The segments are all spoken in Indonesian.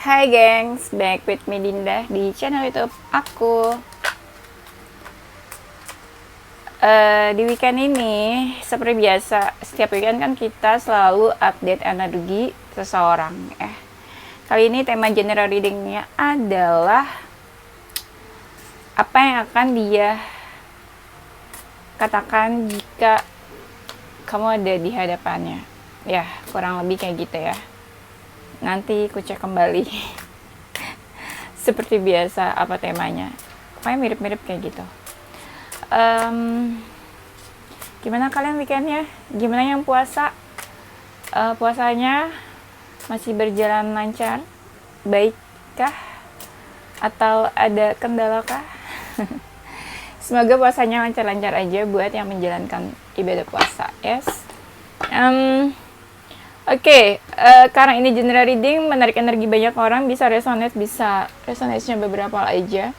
Hai gengs, back with me Dinda di channel YouTube aku. Di weekend ini, seperti biasa, setiap weekend kan kita selalu update energi seseorang. Kali ini tema general readingnya adalah apa yang akan dia katakan jika kamu ada di hadapannya. Ya, kurang lebih kayak gitu ya. Nanti ku cek kembali seperti biasa apa temanya. Pokoknya mirip-mirip kayak gitu. Gimana kalian weekendnya? Gimana yang puasa? Puasanya masih berjalan lancar? Baikkah? Atau ada kendala kah? Semoga puasanya lancar-lancar aja buat yang menjalankan ibadah puasa. Yes. Oke, karena ini general reading, menarik energi banyak orang, bisa resonate-nya beberapa aja.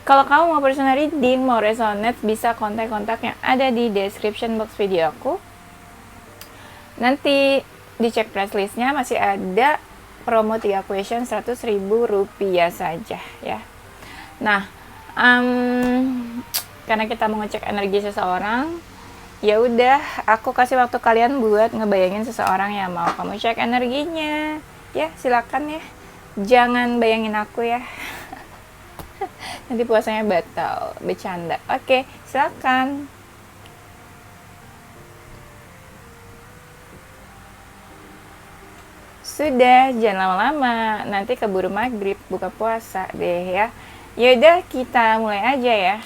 Kalau kamu mau personal reading, mau resonate, bisa kontak-kontak yang ada di description box video aku. Nanti dicek price listnya, masih ada promo 3 question 100.000 rupiah saja ya. Nah, karena kita mau ngecek energi seseorang, ya udah, aku kasih waktu kalian buat ngebayangin seseorang yang mau kamu cek energinya. Ya, silakan ya. Jangan bayangin aku ya. Nanti puasanya batal, bercanda. Oke, silakan. Sudah, jangan lama-lama. Nanti keburu maghrib, buka puasa deh ya. Yaudah, kita mulai aja ya.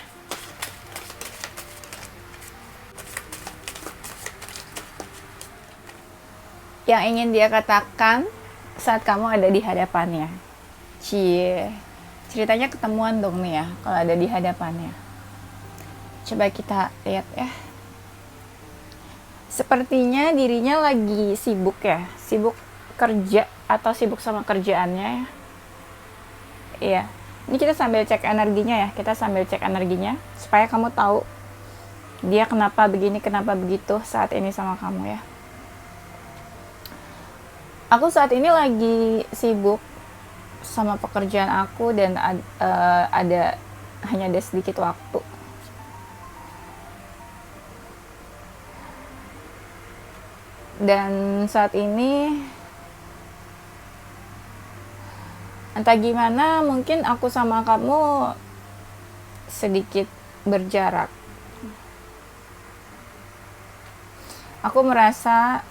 Yang ingin dia katakan saat kamu ada di hadapannya. Ceritanya ketemuan dong nih ya, kalau ada di hadapannya. Coba kita lihat ya. Sepertinya dirinya lagi sibuk ya, sibuk kerja atau sibuk sama kerjaannya ya. Iya, ini kita sambil cek energinya ya, supaya kamu tahu dia kenapa begini, kenapa begitu saat ini sama kamu ya. Aku saat ini lagi sibuk sama pekerjaan aku dan hanya ada sedikit waktu. Dan saat ini entah gimana, mungkin aku sama kamu sedikit berjarak. Aku merasa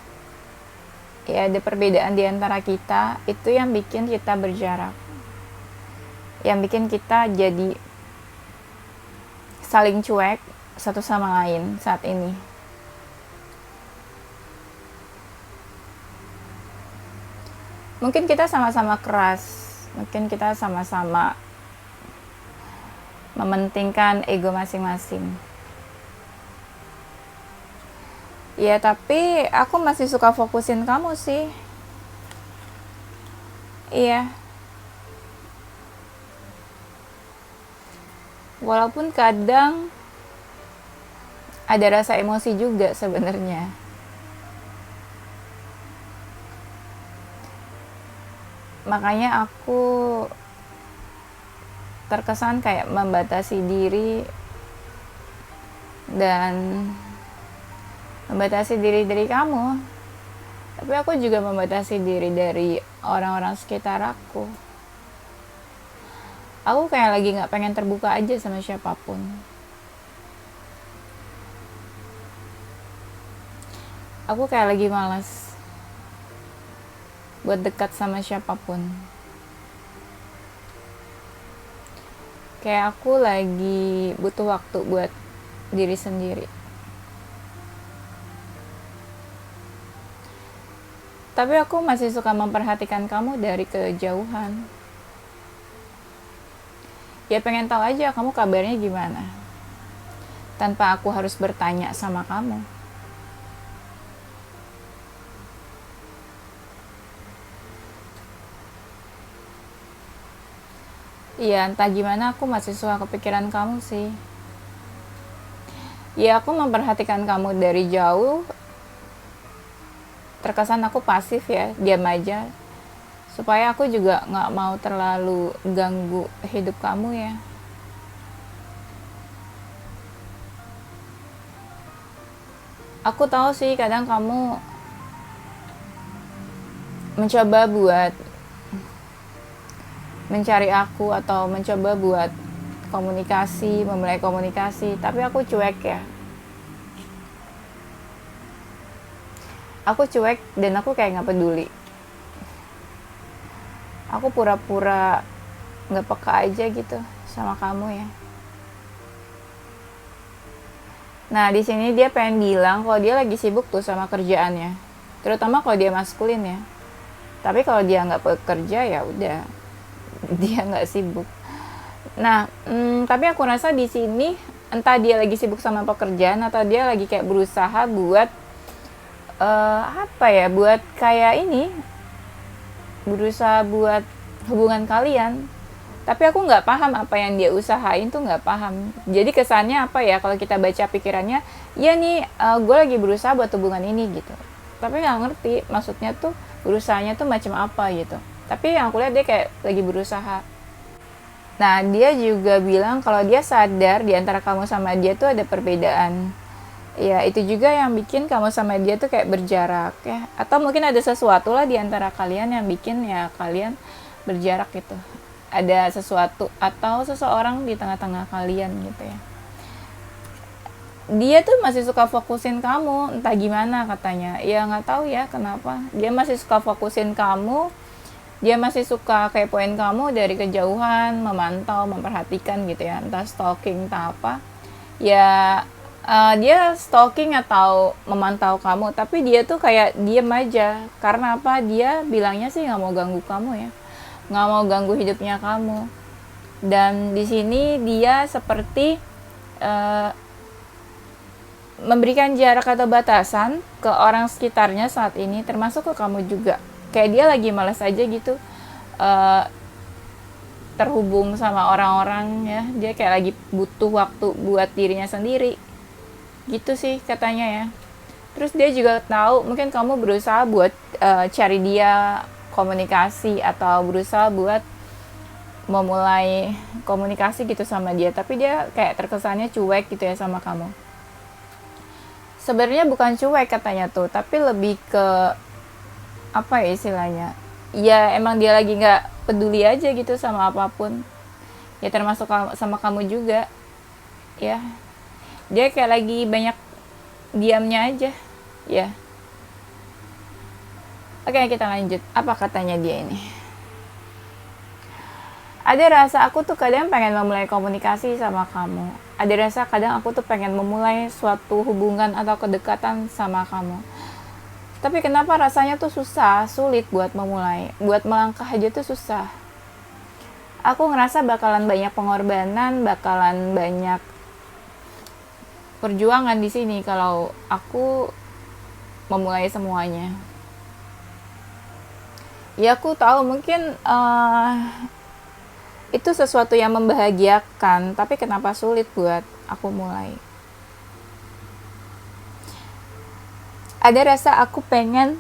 ya ada perbedaan di antara kita, itu yang bikin kita berjarak, yang bikin kita jadi saling cuek satu sama lain saat ini. Mungkin kita sama-sama keras, mungkin kita sama-sama mementingkan ego masing-masing. Ya, tapi aku masih suka fokusin kamu sih. Iya. Walaupun kadang ada rasa emosi juga sebenarnya. Makanya aku terkesan kayak membatasi diri dan membatasi diri dari kamu, tapi aku juga membatasi diri dari orang-orang sekitar aku. Aku kayak lagi gak pengen terbuka aja sama siapapun. Aku kayak lagi malas buat dekat sama siapapun. Kayak aku lagi butuh waktu buat diri sendiri. Tapi aku masih suka memperhatikan kamu dari kejauhan. Ya pengen tahu aja kamu kabarnya gimana, tanpa aku harus bertanya sama kamu. Ya entah gimana, aku masih suka kepikiran kamu sih. Ya aku memperhatikan kamu dari jauh, terkesan aku pasif ya, diam aja. supaya aku juga nggak mau terlalu ganggu hidup kamu ya. Aku tahu sih kadang kamu mencoba buat mencari aku atau mencoba buat komunikasi, memulai komunikasi, tapi aku cuek ya. Aku cuek dan aku kayak nggak peduli. Aku pura-pura nggak peka aja gitu sama kamu ya. Nah di sini dia pengen bilang kalau dia lagi sibuk tuh sama kerjaannya, terutama kalau dia maskulin ya. Tapi kalau dia nggak bekerja ya udah, dia nggak sibuk. Nah, tapi aku rasa di sini entah dia lagi sibuk sama pekerjaan atau dia lagi kayak berusaha buat apa ya, buat kayak ini, berusaha buat hubungan kalian. Tapi aku nggak paham apa yang dia usahain tuh, nggak paham. Jadi kesannya apa ya, kalau kita baca pikirannya, ya nih gue lagi berusaha buat hubungan ini gitu. Tapi nggak ngerti maksudnya tuh berusahanya tuh macam apa gitu. Tapi yang aku lihat dia kayak lagi berusaha. Nah dia juga bilang kalau dia sadar di antara kamu sama dia tuh ada perbedaan. Ya itu juga yang bikin kamu sama dia tuh kayak berjarak ya. Atau mungkin ada sesuatu lah di antara kalian yang bikin ya kalian berjarak gitu. Ada sesuatu atau seseorang di tengah-tengah kalian gitu ya. Dia tuh masih suka fokusin kamu, entah gimana katanya. Ya nggak tahu ya kenapa. Dia masih suka fokusin kamu. Dia masih suka kepoin kamu dari kejauhan, memantau, memperhatikan gitu ya. Entah stalking entah apa. Ya dia stalking atau memantau kamu, tapi dia tuh kayak diem aja. Karena apa? Dia bilangnya sih nggak mau ganggu kamu ya. Nggak mau ganggu hidupnya kamu. Dan di sini dia seperti memberikan jarak atau batasan ke orang sekitarnya saat ini, termasuk ke kamu juga. Kayak dia lagi malas aja gitu terhubung sama orang-orang ya. Dia kayak lagi butuh waktu buat dirinya sendiri. Gitu sih katanya ya. Terus dia juga tahu mungkin kamu berusaha buat cari dia komunikasi atau berusaha buat memulai komunikasi gitu sama dia, tapi dia kayak terkesannya cuek gitu ya sama kamu. Sebenarnya bukan cuek katanya tuh, tapi lebih ke apa ya istilahnya, ya emang dia lagi nggak peduli aja gitu sama apapun ya, termasuk sama kamu juga ya. Dia kayak lagi banyak diamnya aja ya. Oke, kita lanjut. Apa katanya dia ini? Ada rasa aku tuh kadang pengen memulai komunikasi sama kamu. Ada rasa kadang aku tuh pengen memulai suatu hubungan atau kedekatan sama kamu. Tapi kenapa rasanya tuh susah, sulit buat memulai. Buat melangkah aja tuh susah. Aku ngerasa bakalan banyak pengorbanan, bakalan banyak perjuangan di sini kalau aku memulai semuanya. Ya aku tahu mungkin itu sesuatu yang membahagiakan, tapi kenapa sulit buat aku mulai. Ada rasa aku pengen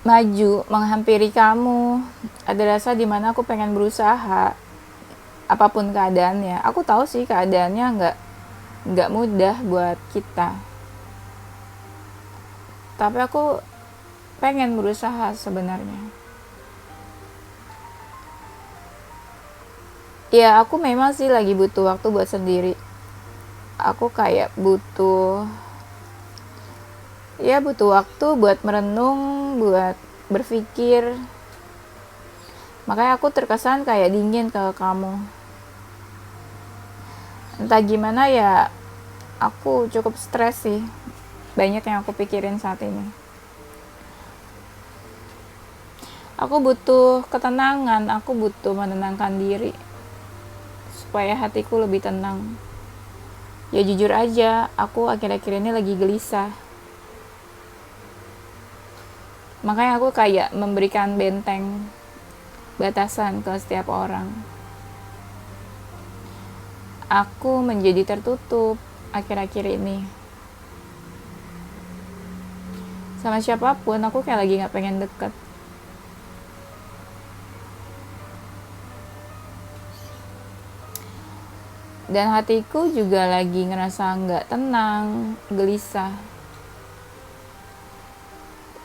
maju, menghampiri kamu. Ada rasa dimana aku pengen berusaha, apapun keadaannya. Aku tahu sih keadaannya nggak mudah buat kita. Tapi aku pengen berusaha sebenarnya. Ya aku memang sih lagi butuh waktu buat sendiri. Aku kayak butuh waktu buat merenung, buat berpikir. Makanya aku terkesan kayak dingin ke kamu. Entah gimana ya, aku cukup stres sih. Banyak yang aku pikirin saat ini. Aku butuh ketenangan, aku butuh menenangkan diri supaya hatiku lebih tenang. Ya jujur aja, aku akhir-akhir ini lagi gelisah. Makanya aku kayak memberikan benteng, batasan ke setiap orang. Aku menjadi tertutup akhir-akhir ini. Sama siapapun, aku kayak lagi gak pengen deket. Dan hatiku juga lagi ngerasa nggak tenang, gelisah.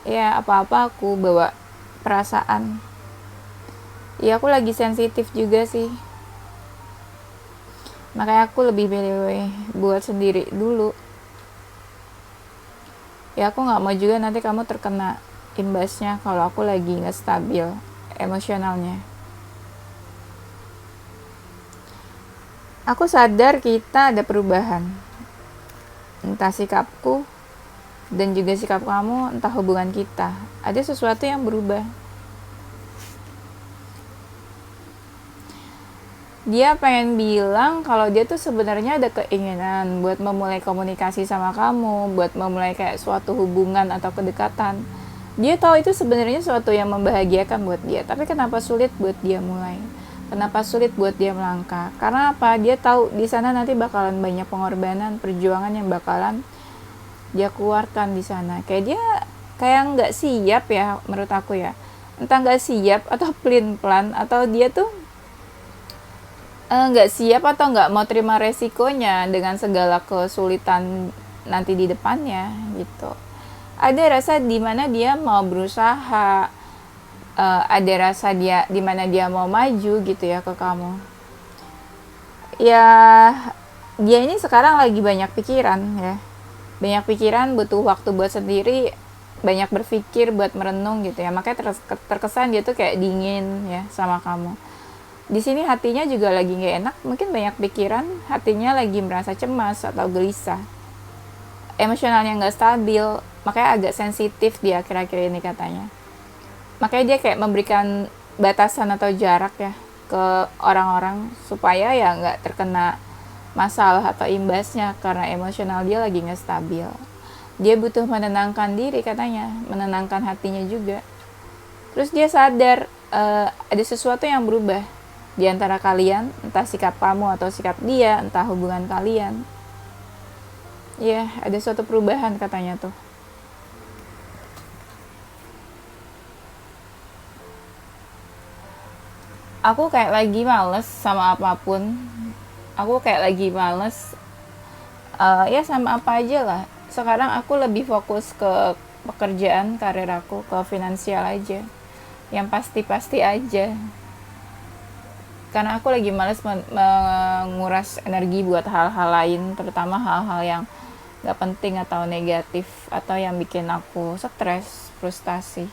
Ya apa-apa aku bawa perasaan. Ya aku lagi sensitif juga sih. Makanya aku lebih pilih buat sendiri dulu. Ya aku nggak mau juga nanti kamu terkena imbasnya kalau aku lagi nggak stabil emosionalnya. Aku sadar kita ada perubahan. Entah sikapku dan juga sikap kamu, entah hubungan kita. Ada sesuatu yang berubah. Dia pengen bilang kalau dia tuh sebenarnya ada keinginan buat memulai komunikasi sama kamu, buat memulai kayak suatu hubungan atau kedekatan. Dia tahu itu sebenarnya suatu yang membahagiakan buat dia, tapi kenapa sulit buat dia mulai? Kenapa sulit buat dia melangkah? Karena apa? Dia tahu di sana nanti bakalan banyak pengorbanan, perjuangan yang bakalan dia keluarkan di sana. Kayak dia kayak nggak siap ya menurut aku ya. Entah nggak siap atau pelin pelan atau dia tuh nggak siap atau nggak mau terima resikonya dengan segala kesulitan nanti di depannya gitu. Ada rasa di mana dia mau berusaha, ada rasa dia di mana dia mau maju gitu ya ke kamu. Ya dia ini sekarang lagi banyak pikiran ya, banyak pikiran, butuh waktu buat sendiri, banyak berpikir buat merenung gitu ya. Makanya terkesan dia tuh kayak dingin ya sama kamu. Di sini hatinya juga lagi nggak enak, mungkin banyak pikiran, hatinya lagi merasa cemas atau gelisah, emosionalnya nggak stabil, makanya agak sensitif dia akhir-akhir ini katanya. Makanya dia kayak memberikan batasan atau jarak ya ke orang-orang supaya ya nggak terkena masalah atau imbasnya karena emosional dia lagi nggak stabil. Dia butuh menenangkan diri katanya, menenangkan hatinya juga. Terus dia sadar ada sesuatu yang berubah di antara kalian, entah sikap kamu atau sikap dia, entah hubungan kalian. Ya, ada suatu perubahan katanya tuh. Aku kayak lagi males sama apapun. Aku kayak lagi males, ya sama apa aja lah. Sekarang aku lebih fokus ke pekerjaan, karir aku, ke finansial aja. Yang pasti-pasti aja. Karena aku lagi males menguras energi buat hal-hal lain, terutama hal-hal yang gak penting atau negatif atau yang bikin aku stres, frustasi.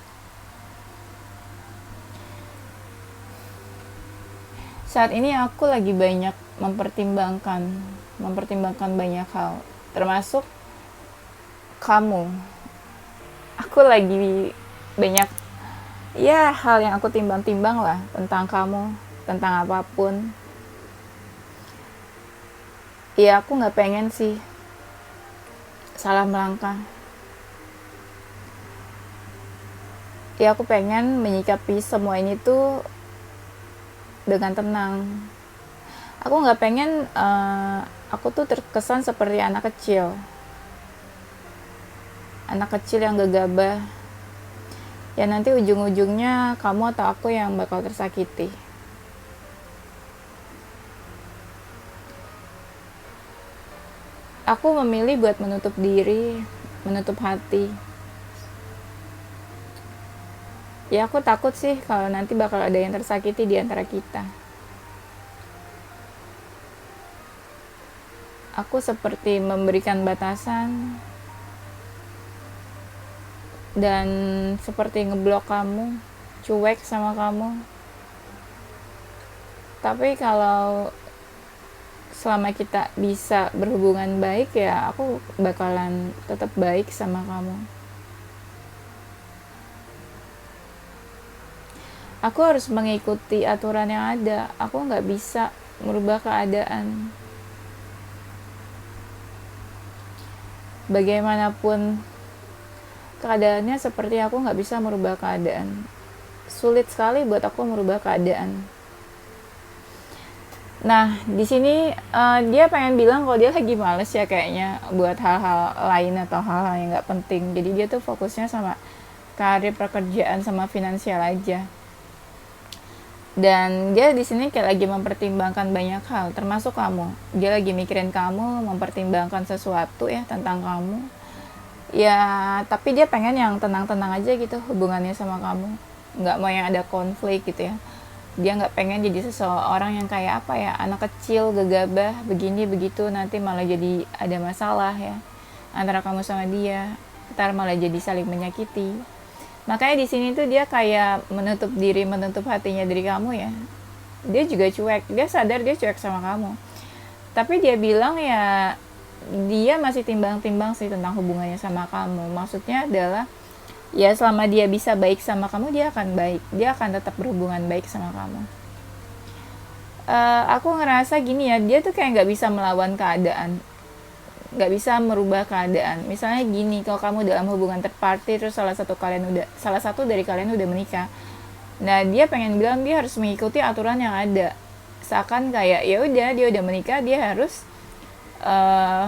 Saat ini aku lagi banyak mempertimbangkan banyak hal, termasuk kamu. Aku lagi banyak ya hal yang aku timbang-timbang lah tentang kamu, tentang apapun. Ya aku gak pengen sih salah melangkah. Ya aku pengen menyikapi semua ini tuh dengan tenang. Aku gak pengen aku tuh terkesan seperti anak kecil yang gegabah, ya nanti ujung-ujungnya kamu atau aku yang bakal tersakiti. Aku memilih buat menutup diri, menutup hati. Ya aku takut sih kalau nanti bakal ada yang tersakiti di antara kita. Aku seperti memberikan batasan dan seperti ngeblok kamu, cuek sama kamu. Tapi kalau selama kita bisa berhubungan baik ya aku bakalan tetap baik sama kamu. Aku harus mengikuti aturan yang ada. Aku gak bisa merubah keadaan. Bagaimanapun keadaannya, seperti aku gak bisa merubah keadaan. Sulit sekali buat aku merubah keadaan. Nah, di sini dia pengen bilang kalau dia lagi males ya kayaknya buat hal-hal lain atau hal-hal yang nggak penting. Jadi dia tuh fokusnya sama karir, pekerjaan, sama finansial aja. Dan dia di sini kayak lagi mempertimbangkan banyak hal, termasuk kamu. Dia lagi mikirin kamu, mempertimbangkan sesuatu ya tentang kamu. Ya, tapi dia pengen yang tenang-tenang aja gitu hubungannya sama kamu. Nggak mau yang ada konflik gitu ya. Dia nggak pengen jadi seseorang yang kayak apa ya, anak kecil gegabah begini begitu, nanti malah jadi ada masalah ya antara kamu sama dia, ntar malah jadi saling menyakiti. Makanya di sini tuh dia kayak menutup diri, menutup hatinya dari kamu ya. Dia juga cuek, dia sadar dia cuek sama kamu. Tapi dia bilang ya dia masih timbang-timbang sih tentang hubungannya sama kamu. Maksudnya adalah ya selama dia bisa baik sama kamu, dia akan baik. Dia akan tetap berhubungan baik sama kamu. Aku ngerasa gini ya, dia tuh kayak nggak bisa melawan keadaan, nggak bisa merubah keadaan. Misalnya gini, kalau kamu dalam hubungan third party terus salah satu dari kalian udah menikah, nah dia pengen bilang dia harus mengikuti aturan yang ada, seakan kayak ya udah dia udah menikah, dia harus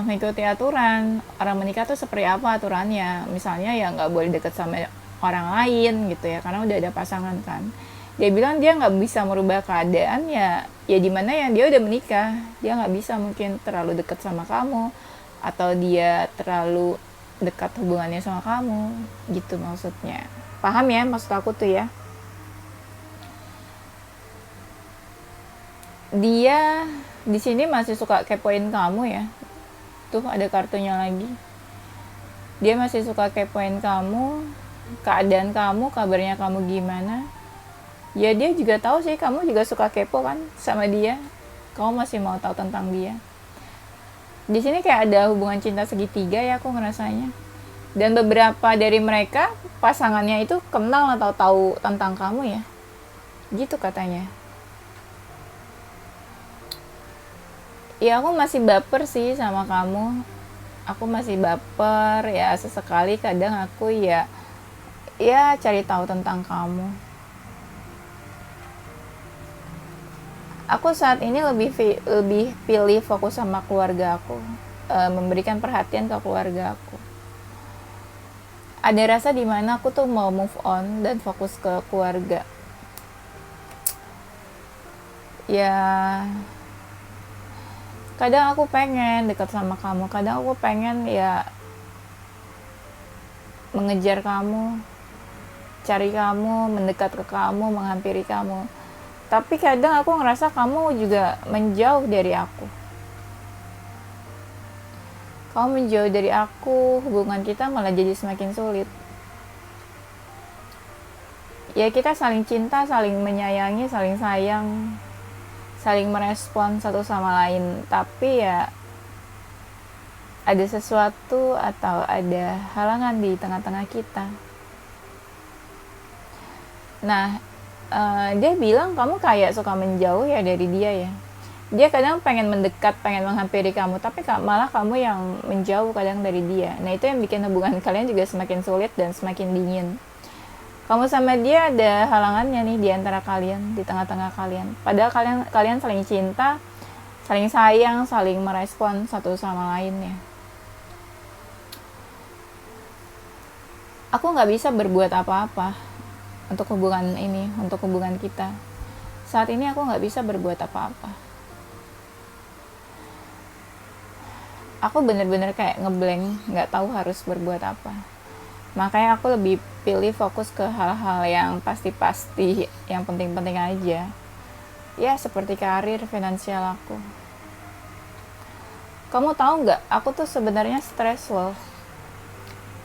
mengikuti aturan. Orang menikah tuh seperti apa aturannya, misalnya ya nggak boleh deket sama orang lain gitu ya, karena udah ada pasangan kan. Dia bilang dia nggak bisa merubah keadaan ya dimana ya dia udah menikah, dia nggak bisa mungkin terlalu deket sama kamu, atau dia terlalu dekat hubungannya sama kamu gitu maksudnya. Paham ya maksud aku tuh ya? Dia di sini masih suka kepoin kamu ya. Tuh ada kartunya lagi. Dia masih suka kepoin kamu, keadaan kamu, kabarnya kamu gimana. Ya dia juga tahu sih kamu juga suka kepo kan sama dia. Kamu masih mau tahu tentang dia. Di sini kayak ada hubungan cinta segitiga ya aku ngerasanya. Dan beberapa dari mereka pasangannya itu kenal atau tahu tentang kamu ya. Gitu katanya. Ya aku masih baper sih sama kamu. Aku masih baper ya, sesekali kadang aku ya cari tahu tentang kamu. Aku saat ini lebih pilih fokus sama keluarga aku, memberikan perhatian ke keluarga aku. Ada rasa dimana aku tuh mau move on dan fokus ke keluarga. Ya, kadang aku pengen dekat sama kamu, kadang aku pengen ya mengejar kamu, cari kamu, mendekat ke kamu, menghampiri kamu. Tapi kadang aku ngerasa kamu juga menjauh dari aku. Kamu menjauh dari aku, hubungan kita malah jadi semakin sulit. Ya kita saling cinta, saling menyayangi, saling sayang, saling merespon satu sama lain. Tapi ya ada sesuatu atau ada halangan di tengah-tengah kita. Nah, dia bilang kamu kayak suka menjauh ya dari dia ya. Dia kadang pengen mendekat, pengen menghampiri kamu, tapi malah kamu yang menjauh kadang dari dia. Nah itu yang bikin hubungan kalian juga semakin sulit dan semakin dingin. Kamu sama dia ada halangannya nih di antara kalian, di tengah-tengah kalian. Padahal kalian saling cinta, saling sayang, saling merespon satu sama lain ya. Aku nggak bisa berbuat apa-apa untuk hubungan ini, untuk hubungan kita. Saat ini aku nggak bisa berbuat apa-apa. Aku bener-bener kayak ngeblank, nggak tahu harus berbuat apa. Makanya aku lebih pilih fokus ke hal-hal yang pasti-pasti, yang penting-penting aja. Ya seperti karir, finansial aku. Kamu tahu nggak? Aku tuh sebenarnya stres loh.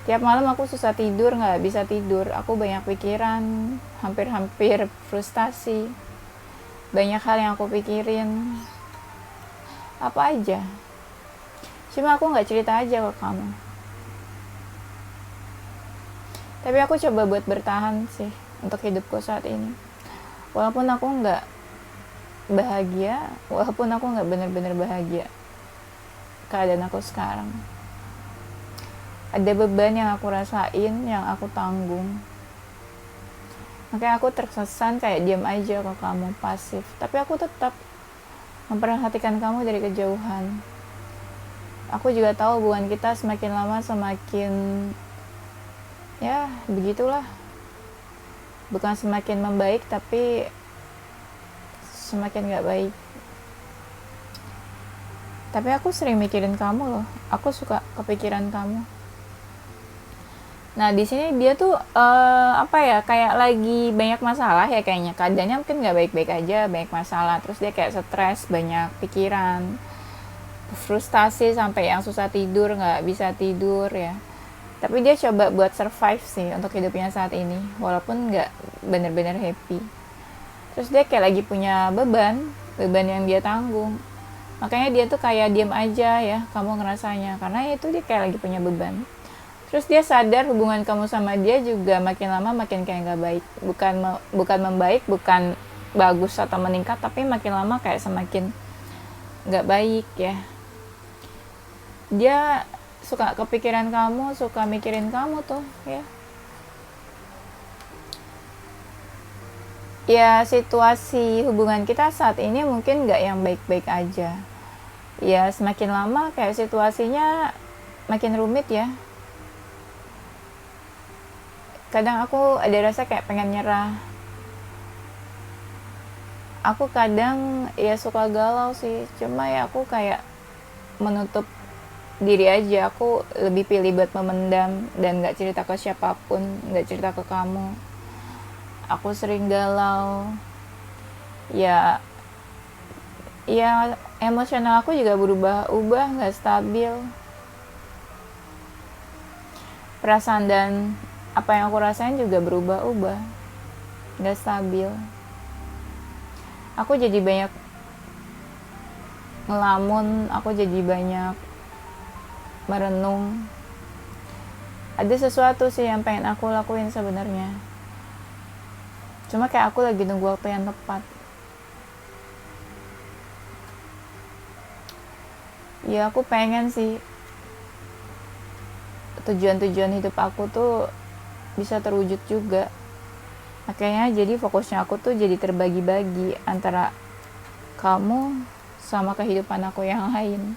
Tiap malam aku susah tidur, nggak bisa tidur. Aku banyak pikiran, hampir-hampir frustasi. Banyak hal yang aku pikirin. Apa aja. Cuma aku nggak cerita aja ke kamu. Tapi aku coba buat bertahan sih untuk hidupku saat ini. Walaupun aku nggak bahagia, walaupun aku nggak benar-benar bahagia keadaan aku sekarang. Ada beban yang aku rasain, yang aku tanggung. Makanya aku terkesan kayak diam aja ke kamu, pasif. Tapi aku tetap memperhatikan kamu dari kejauhan. Aku juga tahu hubungan kita semakin lama semakin ya begitulah. Bukan semakin membaik, tapi semakin gak baik. Tapi aku sering mikirin kamu loh, aku suka kepikiran kamu. Nah di sini dia tuh kayak lagi banyak masalah ya kayaknya, keadaannya mungkin nggak baik-baik aja, banyak masalah, terus dia kayak stres, banyak pikiran, frustasi sampai yang susah tidur, nggak bisa tidur ya. Tapi dia coba buat survive sih untuk hidupnya saat ini, walaupun nggak bener-bener happy. Terus dia kayak lagi punya beban yang dia tanggung. Makanya dia tuh kayak diem aja ya, kamu ngerasanya, karena itu dia kayak lagi punya beban. Terus dia sadar hubungan kamu sama dia juga makin lama makin kayak nggak baik. Bukan membaik, bukan bagus atau meningkat, tapi makin lama kayak semakin nggak baik ya. Dia suka kepikiran kamu, suka mikirin kamu tuh ya. Ya situasi hubungan kita saat ini mungkin nggak yang baik-baik aja. Ya semakin lama kayak situasinya makin rumit ya. Kadang aku ada rasa kayak pengen nyerah. Aku kadang ya suka galau sih, cuma ya aku kayak menutup diri aja. Aku lebih pilih buat memendam dan gak cerita ke siapapun, gak cerita ke kamu. Aku sering galau. Ya emosional aku juga berubah-ubah, gak stabil. Perasaan dan apa yang aku rasain juga berubah-ubah, gak stabil. Aku jadi banyak ngelamun, aku jadi banyak merenung. Ada sesuatu sih yang pengen aku lakuin sebenarnya, cuma kayak aku lagi nunggu waktu yang tepat. Ya aku pengen sih tujuan-tujuan hidup aku tuh bisa terwujud juga. Makanya jadi fokusnya aku tuh jadi terbagi-bagi antara kamu sama kehidupan aku yang lain.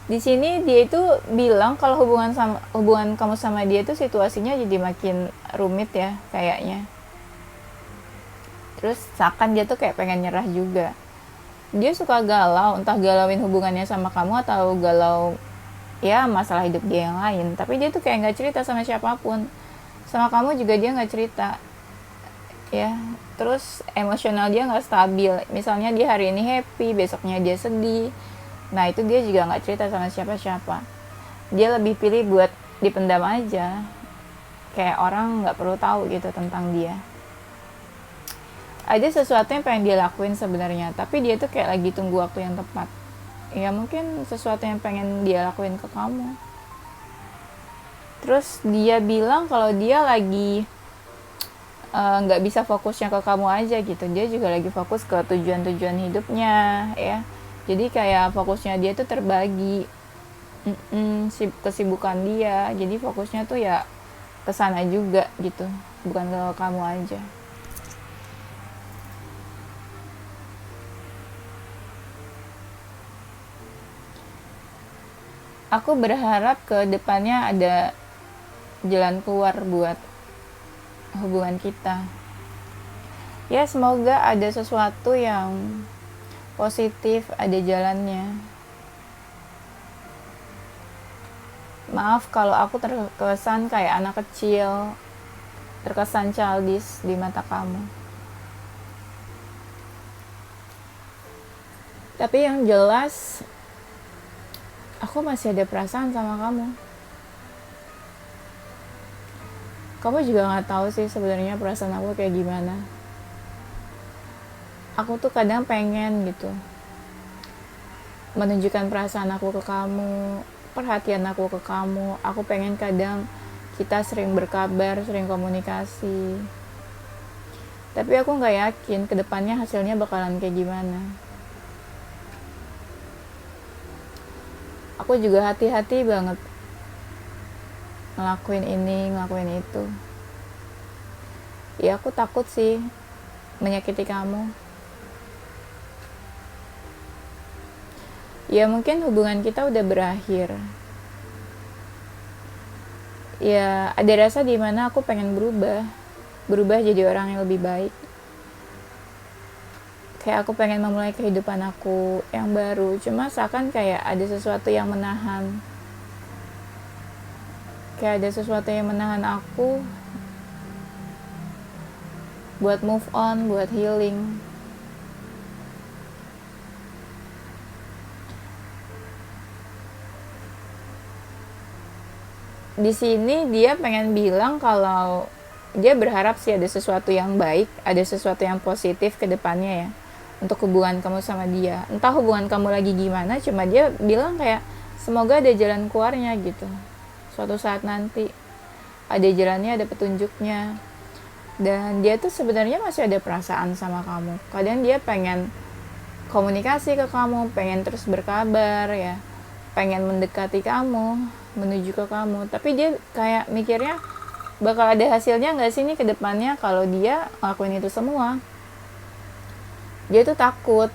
Di sini dia itu bilang kalau hubungan kamu sama dia itu situasinya jadi makin rumit ya kayaknya. Terus seakan dia tuh kayak pengen nyerah juga. Dia suka galau, entah galauin hubungannya sama kamu atau galau ya masalah hidup dia yang lain. Tapi dia tuh kayak gak cerita sama siapapun. Sama kamu juga dia gak cerita ya. Terus emosional dia gak stabil. Misalnya dia hari ini happy, besoknya dia sedih. Nah itu dia juga gak cerita sama siapa-siapa. Dia lebih pilih buat dipendam aja, kayak orang gak perlu tahu gitu tentang dia. Ada sesuatu yang pengen dia lakuin sebenarnya, tapi dia tuh kayak lagi tunggu waktu yang tepat. Ya mungkin sesuatu yang pengen dia lakuin ke kamu. Terus dia bilang kalau dia lagi nggak bisa fokusnya ke kamu aja gitu. Dia juga lagi fokus ke tujuan-tujuan hidupnya ya. Jadi kayak fokusnya dia tuh terbagi kesibukan dia. Jadi fokusnya tuh ya ke sana juga gitu, bukan ke kamu aja. Aku berharap ke depannya ada jalan keluar buat hubungan kita. Ya semoga ada sesuatu yang positif, ada jalannya. Maaf kalau aku terkesan kayak anak kecil, terkesan childish di mata kamu. Tapi yang jelas aku masih ada perasaan sama kamu. Kamu juga gak tahu sih sebenarnya perasaan aku kayak gimana. Aku tuh kadang pengen gitu menunjukkan perasaan aku ke kamu, perhatian aku ke kamu. Aku pengen kadang kita sering berkabar, sering komunikasi. Tapi aku gak yakin kedepannya hasilnya bakalan kayak gimana. Aku juga hati-hati banget ngelakuin ini, ngelakuin itu. Ya aku takut sih menyakiti kamu. Ya mungkin hubungan kita udah berakhir. Ya ada rasa dimana aku pengen berubah jadi orang yang lebih baik. kayak aku pengen memulai kehidupan aku yang baru, cuma seakan kayak ada sesuatu yang menahan, aku buat move on, buat healing. Di sini dia pengen bilang kalau dia berharap sih ada sesuatu yang baik, ada sesuatu yang positif ke depannya ya, untuk hubungan kamu sama dia. Entah hubungan kamu lagi gimana, cuma dia bilang kayak semoga ada jalan keluarnya gitu. Suatu saat nanti ada jalannya, ada petunjuknya. Dan dia tuh sebenarnya masih ada perasaan sama kamu. Kadang dia pengen komunikasi ke kamu, pengen terus berkabar ya, pengen mendekati kamu, menuju ke kamu, tapi dia kayak mikirnya bakal ada hasilnya nggak sih nih ke depannya kalau dia ngelakuin itu semua. Dia tuh takut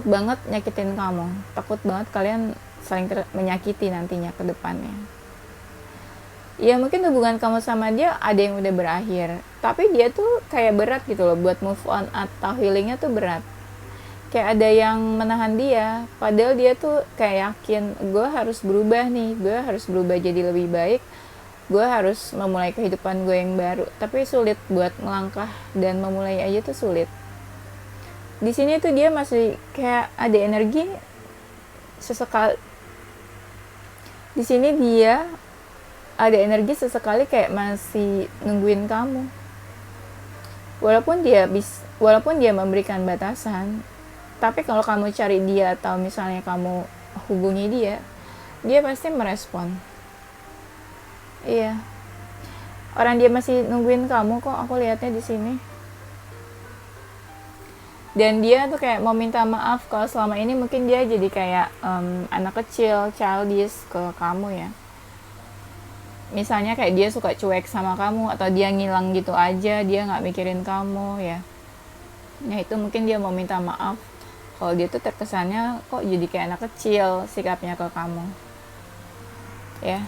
banget nyakitin kamu, takut banget kalian saling menyakiti nantinya ke depannya. Ya mungkin hubungan kamu sama dia ada yang udah berakhir, tapi dia tuh kayak berat gitu loh, buat move on atau healingnya tuh berat. Kayak ada yang menahan dia, padahal dia tuh kayak yakin, gue harus berubah nih, gue harus berubah jadi lebih baik, gue harus memulai kehidupan gue yang baru. Tapi sulit buat melangkah dan memulai aja tuh sulit. Di sini tuh dia masih kayak ada energi sesekali. Di sini dia ada energi sesekali kayak masih nungguin kamu. Walaupun dia memberikan batasan, tapi kalau kamu cari dia atau misalnya kamu hubungi dia, dia pasti merespon. Iya. Orang dia masih nungguin kamu kok, aku lihatnya di sini. Dan dia tuh kayak mau minta maaf kalau selama ini mungkin dia jadi kayak anak kecil, childish ke kamu ya. Misalnya kayak dia suka cuek sama kamu, atau dia ngilang gitu aja, dia nggak mikirin kamu ya. Ya itu mungkin dia mau minta maaf kalau dia tuh terkesannya kok jadi kayak anak kecil sikapnya ke kamu ya.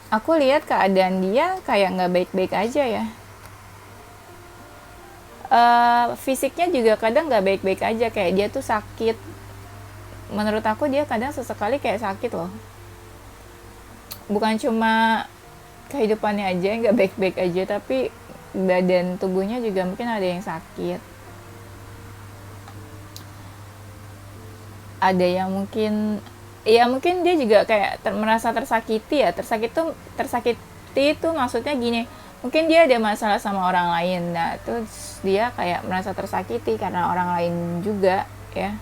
Aku lihat keadaan dia kayak nggak baik-baik aja ya. Fisiknya juga kadang nggak baik-baik aja, kayak dia tuh sakit. Menurut aku dia kadang sesekali kayak sakit loh. Bukan cuma kehidupannya aja nggak baik-baik aja, tapi badan tubuhnya juga mungkin ada yang sakit. Ada yang mungkin dia juga kayak merasa tersakiti ya. Tersakiti itu maksudnya gini, mungkin dia ada masalah sama orang lain, nah terus dia kayak merasa tersakiti karena orang lain juga ya.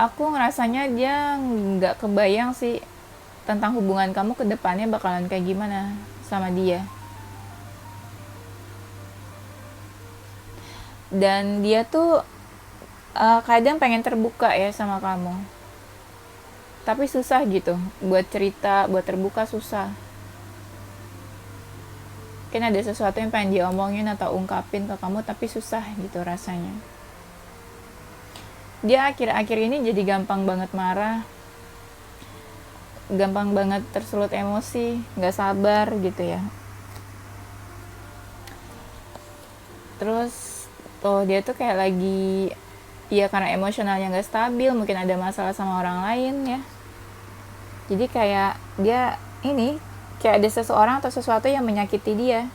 Aku ngerasanya dia nggak kebayang sih tentang hubungan kamu ke depannya bakalan kayak gimana sama dia. Dan dia tuh kadang pengen terbuka ya sama kamu, tapi susah gitu buat cerita, buat terbuka susah. Mungkin ada sesuatu yang pengen diomongin atau ungkapin ke kamu, tapi susah gitu rasanya. Dia akhir-akhir ini jadi gampang banget marah, gampang banget tersulut emosi, nggak sabar gitu ya. Terus dia tuh kayak lagi, ya karena emosionalnya nggak stabil, mungkin ada masalah sama orang lain ya. Jadi kayak dia ini kayak ada seseorang atau sesuatu yang menyakiti dia.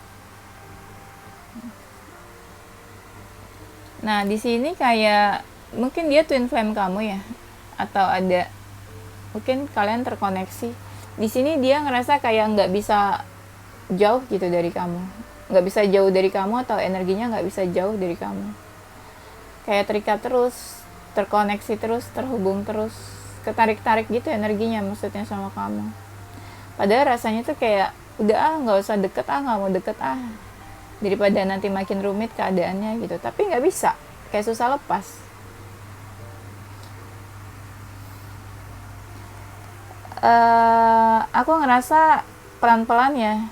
Nah di sini kayak mungkin dia twin flame kamu ya, atau ada mungkin kalian terkoneksi. Di sini dia ngerasa kayak nggak bisa jauh gitu dari kamu, nggak bisa jauh dari kamu, atau energinya nggak bisa jauh dari kamu. Kayak terikat terus, terkoneksi terus, terhubung terus, ketarik-tarik gitu energinya maksudnya sama kamu. Padahal rasanya tuh kayak udah nggak usah deket nggak mau deket daripada nanti makin rumit keadaannya gitu. Tapi nggak bisa, kayak susah lepas. Aku ngerasa pelan-pelan ya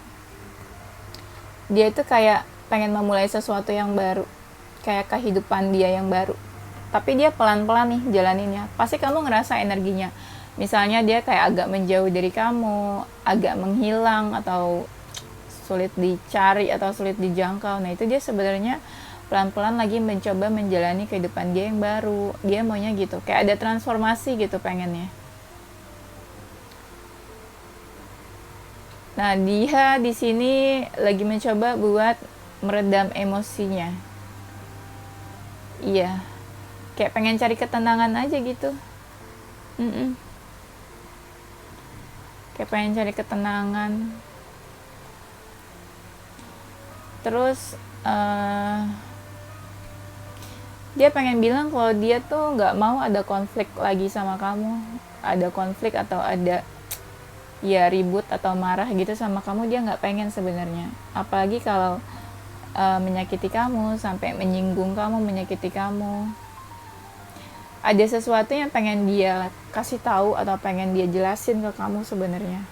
dia itu kayak pengen memulai sesuatu yang baru, kayak kehidupan dia yang baru, tapi dia pelan-pelan nih jalaninnya. Pasti kamu ngerasa energinya Misalnya dia kayak agak menjauh dari kamu, agak menghilang atau sulit dicari atau sulit dijangkau. Nah, itu dia sebenarnya pelan-pelan lagi mencoba menjalani kehidupan dia yang baru. Dia maunya gitu, kayak ada transformasi gitu pengennya. Nah, dia di sini lagi mencoba buat meredam emosinya. Iya, kayak pengen cari ketenangan aja gitu. Mm-mm. Kayak pengen cari ketenangan. Terus dia pengen bilang kalau dia tuh nggak mau ada konflik lagi sama kamu, ada konflik atau ada ya ribut atau marah gitu sama kamu. Dia nggak pengen sebenarnya, apalagi kalau menyakiti kamu, sampai menyinggung kamu, menyakiti kamu. Ada sesuatu yang pengen dia kasih tahu atau pengen dia jelasin ke kamu sebenarnya.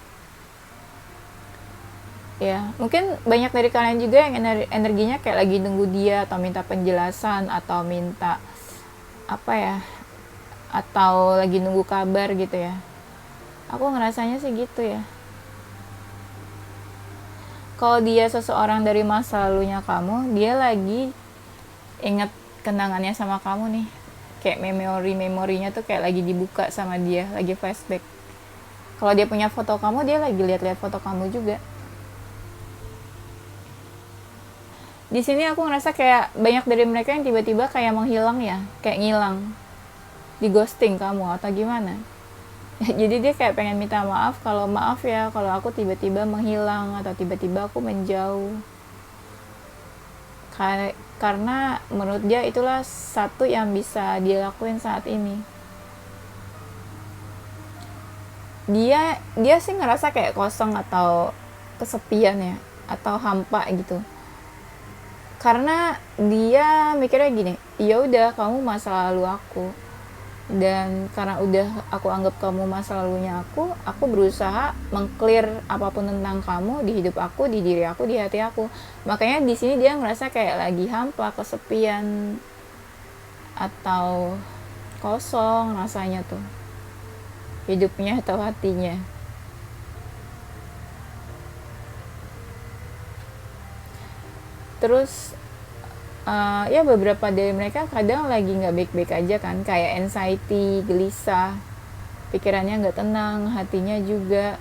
Ya, mungkin banyak dari kalian juga yang energinya kayak lagi nunggu dia atau minta penjelasan atau minta apa ya, atau lagi nunggu kabar gitu ya. Aku ngerasanya sih gitu ya. Kalau dia seseorang dari masa lalunya kamu, dia lagi inget kenangannya sama kamu nih. Kayak memorinya tuh kayak lagi dibuka sama dia, lagi flashback. Kalau dia punya foto kamu, dia lagi lihat-lihat foto kamu juga. Di sini aku ngerasa kayak banyak dari mereka yang tiba-tiba kayak menghilang ya, kayak ngilang, di ghosting kamu atau gimana. Jadi dia kayak pengen minta maaf, kalau maaf ya kalau aku tiba-tiba menghilang atau tiba-tiba aku menjauh. Karena menurut dia itulah satu yang bisa dia lakuin saat ini. Dia sih ngerasa kayak kosong atau kesepian ya, atau hampa gitu. Karena dia mikirnya gini, ya udah kamu masa lalu aku, dan karena udah aku anggap kamu masa lalunya aku berusaha mengclear apapun tentang kamu di hidup aku, di diri aku, di hati aku. Makanya di sini dia ngerasa kayak lagi hampa, kesepian, atau kosong rasanya tuh hidupnya atau hatinya. Terus ya beberapa dari mereka kadang lagi nggak baik-baik aja kan, kayak anxiety, gelisah, pikirannya nggak tenang, hatinya juga.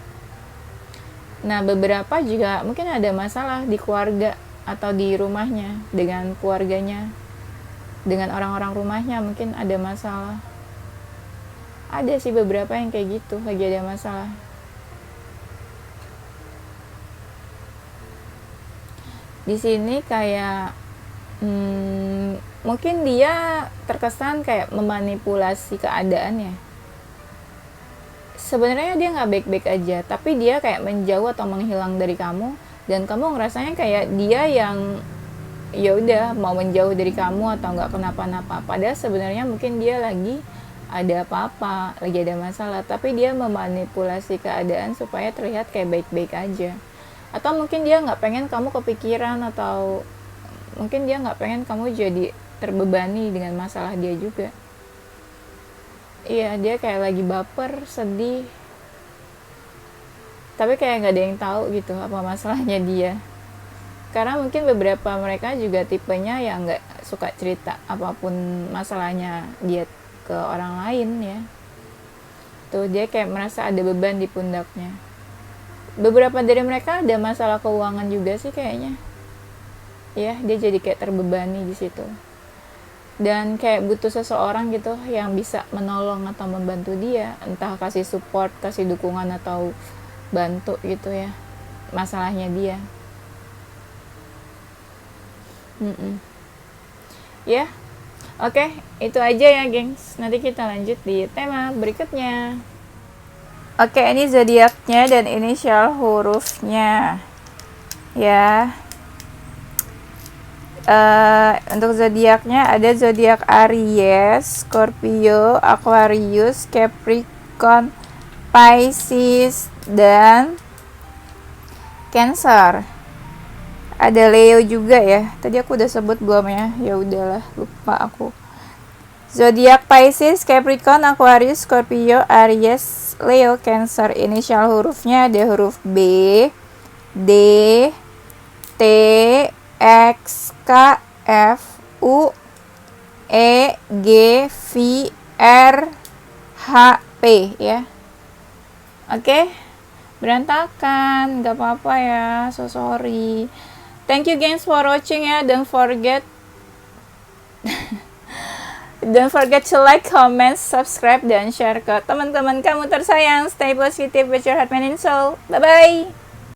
Nah, beberapa juga mungkin ada masalah di keluarga atau di rumahnya, dengan keluarganya, dengan orang-orang rumahnya mungkin ada masalah. Ada sih beberapa yang kayak gitu, lagi ada masalah. Di sini kayak mungkin dia terkesan kayak memanipulasi keadaan ya. Sebenarnya dia nggak baik-baik aja, tapi dia kayak menjauh atau menghilang dari kamu, dan kamu ngerasanya kayak dia yang ya udah mau menjauh dari kamu atau nggak kenapa-napa. Padahal sebenarnya mungkin dia lagi ada apa-apa, lagi ada masalah, tapi dia memanipulasi keadaan supaya terlihat kayak baik-baik aja. Atau mungkin dia nggak pengen kamu kepikiran, atau mungkin dia nggak pengen kamu jadi terbebani dengan masalah dia juga. Iya, dia kayak lagi baper, sedih, tapi kayak nggak ada yang tahu gitu apa masalahnya dia. Karena mungkin beberapa mereka juga tipenya yang nggak suka cerita apapun masalahnya dia ke orang lain ya. Tuh dia kayak merasa ada beban di pundaknya. Beberapa dari mereka ada masalah keuangan juga sih kayaknya. Ya, dia jadi kayak terbebani di situ. Dan kayak butuh seseorang gitu yang bisa menolong atau membantu dia, entah kasih support, kasih dukungan atau bantu gitu ya masalahnya dia. Ya, oke, itu aja ya gengs. Nanti kita lanjut di tema berikutnya. Oke, ini zodiaknya dan inisial hurufnya ya. Untuk zodiaknya ada zodiak Aries, Scorpio, Aquarius, Capricorn, Pisces, dan Cancer. Ada Leo juga ya. Tadi aku udah sebut belum ya? Ya udahlah, lupa aku. Zodiak Pisces, Capricorn, Aquarius, Scorpio, Aries, Leo, Cancer. Inisial hurufnya ada huruf B, D, T, X, K, F, U, E, G, V, R, H, P ya. Oke, berantakan, gak apa-apa ya, so sorry. Thank you guys for watching ya. Don't forget to like, comment, subscribe, dan share ke teman-teman kamu tersayang. Stay positive with your heart, mind, and soul. Bye-bye.